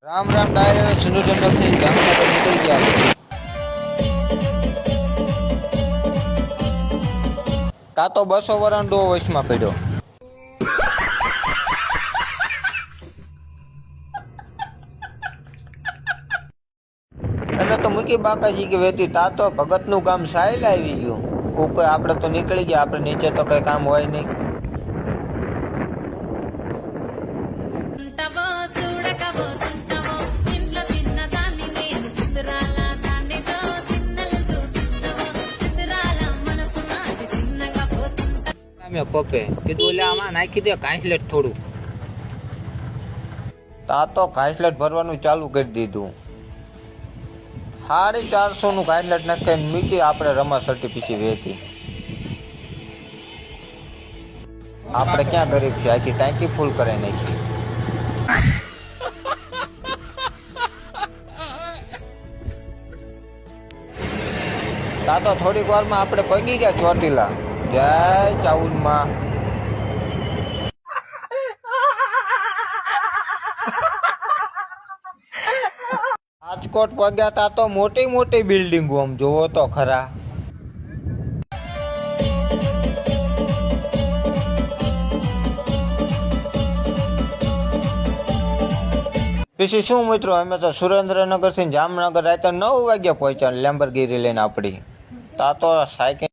રામ રામ ડાયરા સુરેન્દ્રનગરથી જામનગર નીકળી ગયા. તા તો 200 વરાંડો વચમાં પડ્યો. એને તો મૂકી બાકાજી કે વેતી તા તો ભગતનું ગામ સાયલ આવી ગયું. ઉપર આપણે તો નીકળી ગયા, આપણે નીચે તો કઈ કામ હોય નહીં. પપ્પે કીધું એટલે આમાં નાખી દે કાંસલેટ થોડું. તા તો કાંસલેટ ભરવાનું ચાલુ કરી દીધું. 450 નું કાંસલેટ નાખીને મૂકી આપણે રમા સર્ટિફિકેટ વેચી. આપણે ક્યાં ગરીબ છે, આખી ટાંકી ફૂલ કરાવી નાખી. તા તો થોડીક વારમાં આપણે પગી ગયા ચોટીલા. જય ચાઉનમાં. રાજકોટ પગ્યા તા તો મોટી મોટી બિલ્ડિંગો આમ જોવો તો ખરા. પછી શું મિત્રો, અમે તો સુરેન્દ્રનગર થી જામનગર રાતે 9 વાગ્યા પહોંચ્યા લેમ્બરગીરી લઈને આપણી. તા તો સાયકલ